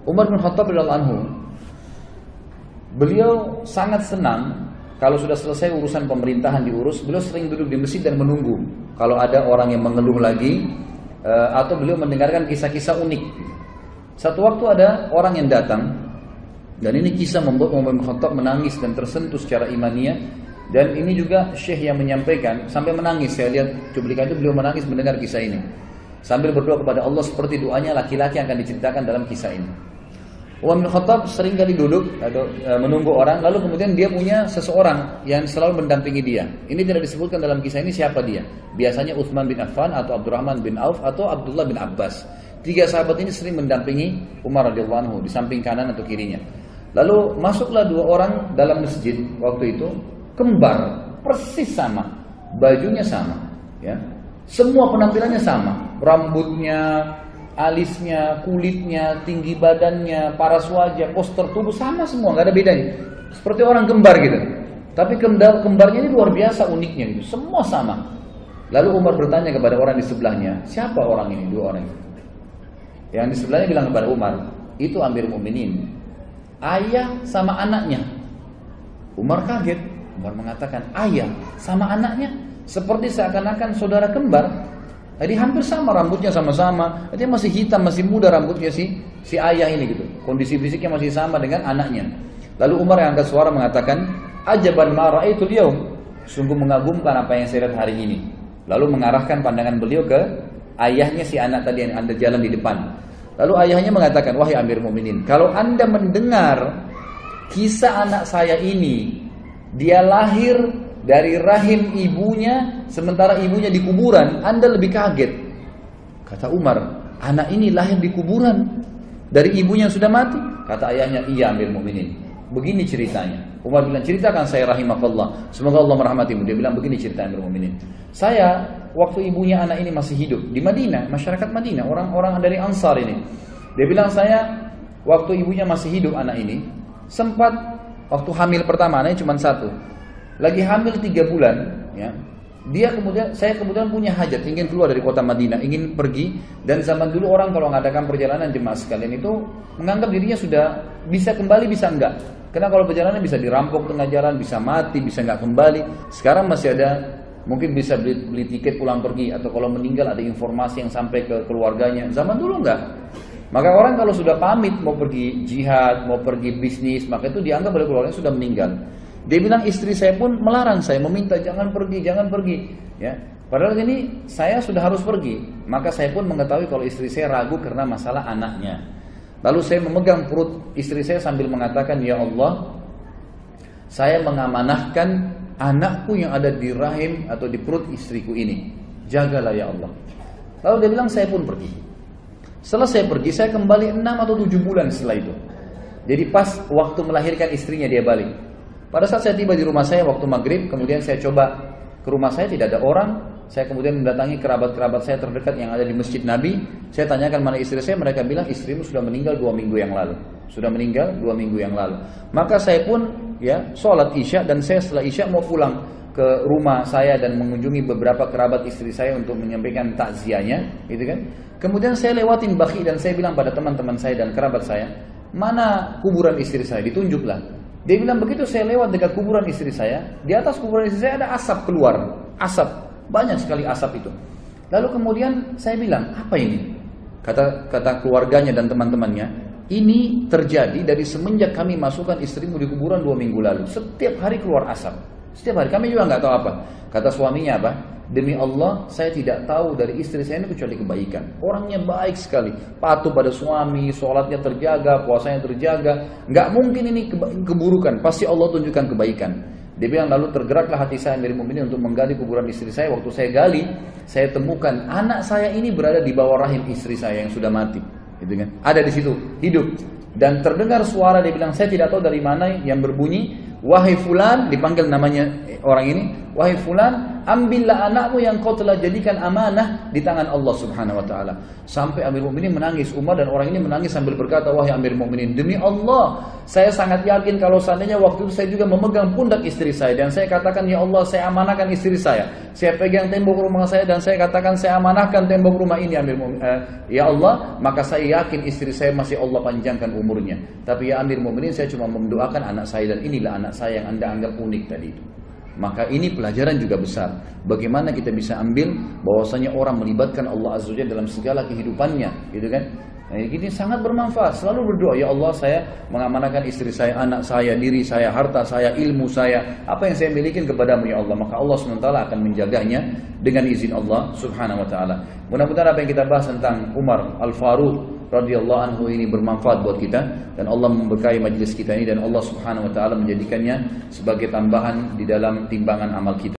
Umar bin Khattab radhiyallahu anhu, beliau sangat senang kalau sudah selesai urusan pemerintahan diurus, beliau sering duduk di masjid dan menunggu kalau ada orang yang mengeluh lagi, atau beliau mendengarkan kisah-kisah unik. Satu waktu ada orang yang datang, dan ini kisah membuat Umar bin Khattab menangis dan tersentuh secara imaniyah. Dan ini juga Syekh yang menyampaikan sampai menangis. Saya lihat cuplikan itu, beliau menangis mendengar kisah ini sambil berdoa kepada Allah seperti doanya laki-laki yang akan diceritakan dalam kisah ini. Umar bin Khattab sering kali duduk atau menunggu orang, lalu kemudian dia punya seseorang yang selalu mendampingi dia. Ini tidak disebutkan dalam kisah ini siapa dia. Biasanya Utsman bin Affan atau Abdurrahman bin Auf atau Abdullah bin Abbas. Tiga sahabat ini sering mendampingi Umar radhiyallahu anhu di samping kanan atau kirinya. Lalu masuklah dua orang dalam masjid waktu itu, kembar, persis sama, bajunya sama, ya, semua penampilannya sama, rambutnya, alisnya, kulitnya, tinggi badannya, paras wajah, postur tubuh sama semua, nggak ada bedanya, seperti orang kembar gitu. Tapi kembarnya ini luar biasa uniknya gitu, semua sama. Lalu Umar bertanya kepada orang di sebelahnya, siapa orang ini, dua orang ini? Yang di sebelahnya bilang kepada Umar, itu Amir Mukminin, ayah sama anaknya. Umar kaget. Umar mengatakan, ayah sama anaknya seperti seakan-akan saudara kembar. Jadi hampir sama, rambutnya sama-sama. Dia masih hitam, masih muda rambutnya si ayah ini gitu. Kondisi fisiknya masih sama dengan anaknya. Lalu Umar yang angkat suara mengatakan, ajaban ma ra'aitul yaum, sungguh mengagumkan apa yang saya lihat hari ini. Lalu mengarahkan pandangan beliau ke ayahnya si anak tadi yang Anda jalan di depan. Lalu ayahnya mengatakan, wahai Amir Mukminin, kalau Anda mendengar kisah anak saya ini, dia lahir dari rahim ibunya, sementara ibunya di kuburan, Anda lebih kaget. Kata Umar, anak ini lahir di kuburan dari ibunya yang sudah mati. Kata ayahnya, iya Amir Mukminin, begini ceritanya. Umar bilang, ceritakan saya rahimakallah, semoga Allah merahmatimu. Dia bilang, begini cerita Amir Mukminin, saya waktu ibunya anak ini masih hidup di Madinah, masyarakat Madinah, orang-orang dari Ansar ini. Dia bilang, saya waktu ibunya masih hidup anak ini, sempat waktu hamil pertama, anaknya cuma satu, lagi hamil 3 bulan, ya. Saya kemudian punya hajat, ingin keluar dari kota Madinah, ingin pergi. Dan zaman dulu orang kalau mengadakan perjalanan jemaah sekalian itu menganggap dirinya sudah bisa kembali, bisa enggak. Karena kalau perjalanan bisa dirampok tengah jalan, bisa mati, bisa enggak kembali. Sekarang masih ada, mungkin bisa beli tiket pulang pergi, atau kalau meninggal ada informasi yang sampai ke keluarganya. Zaman dulu enggak. Maka orang kalau sudah pamit mau pergi jihad, mau pergi bisnis, maka itu dianggap oleh keluarganya sudah meninggal. Dia bilang, istri saya pun melarang saya, meminta jangan pergi, ya. Padahal ini saya sudah harus pergi. Maka saya pun mengetahui kalau istri saya ragu karena masalah anaknya. Lalu saya memegang perut istri saya sambil mengatakan, ya Allah, saya mengamanahkan anakku yang ada di rahim atau di perut istriku ini, jagalah ya Allah. Lalu dia bilang, saya pun pergi. Setelah saya pergi, saya kembali 6 atau 7 bulan setelah itu. Jadi pas waktu melahirkan istrinya dia balik. Pada saat saya tiba di rumah saya waktu maghrib, kemudian saya coba ke rumah saya, tidak ada orang. Saya kemudian mendatangi kerabat-kerabat saya terdekat yang ada di Masjid Nabi. Saya tanyakan mana istri saya, mereka bilang istrimu sudah meninggal 2 minggu yang lalu. Sudah meninggal 2 minggu yang lalu. Maka saya pun sholat Isya, dan saya setelah Isya mau pulang ke rumah saya dan mengunjungi beberapa kerabat istri saya untuk menyampaikan takziahnya, gitu kan. Kemudian saya lewatin Baqi dan saya bilang pada teman-teman saya dan kerabat saya, mana kuburan istri saya? Ditunjuklah. Dia bilang, begitu saya lewat dekat kuburan istri saya, di atas kuburan istri saya ada asap keluar, asap, banyak sekali asap itu. Lalu kemudian saya bilang, apa ini? Kata keluarganya dan teman-temannya, ini terjadi dari semenjak kami masukkan istrimu di kuburan 2 minggu lalu. Setiap hari keluar asap. Setiap hari, kami juga nggak tahu apa. Kata suaminya apa? Demi Allah, saya tidak tahu dari istri saya ini kecuali kebaikan. Orangnya baik sekali, patuh pada suami, sholatnya terjaga, puasanya terjaga. Nggak mungkin ini keburukan, pasti Allah tunjukkan kebaikan. Dia bilang, lalu tergeraklah hati saya Amir Mukminin untuk menggali kuburan istri saya. Waktu saya gali, saya temukan anak saya ini berada di bawah rahim istri saya yang sudah mati. Gitu kan? Ada di situ, hidup. Dan terdengar suara, dia bilang, saya tidak tahu dari mana yang berbunyi, wahai fulan, dipanggil namanya orang ini, wahai fulan, ambillah anakmu yang kau telah jadikan amanah di tangan Allah Subhanahu wa taala. Sampai Amirul Mukminin menangis, Umar dan orang ini menangis sambil berkata, wahai Amirul Mukminin, demi Allah, saya sangat yakin kalau seandainya waktu itu saya juga memegang pundak istri saya dan saya katakan, ya Allah, saya amanahkan istri saya. Saya pegang tembok rumah saya dan saya katakan, saya amanahkan tembok rumah ini, ya Allah, maka saya yakin istri saya masih Allah panjangkan umurnya. Tapi ya Amirul Mukminin, saya cuma mendoakan anak saya dan inilah anak saya yang Anda anggap unik tadi itu. Maka ini pelajaran juga besar. Bagaimana kita bisa ambil bahwasanya orang melibatkan Allah Azza wa Jalla dalam segala kehidupannya, gitu kan? Nah, ini sangat bermanfaat. Selalu berdoa, ya Allah, saya mengamanahkan istri saya, anak saya, diri saya, harta saya, ilmu saya, apa yang saya miliki kepadamu ya Allah. Maka Allah SWT akan menjaganya dengan izin Allah Subhanahu wa taala. Mudah-mudahan apa yang kita bahas tentang Umar Al-Faruq radhiyallahu anhu ini bermanfaat buat kita dan Allah memberkahi majelis kita ini dan Allah Subhanahu wa taala menjadikannya sebagai tambahan di dalam timbangan amal kita.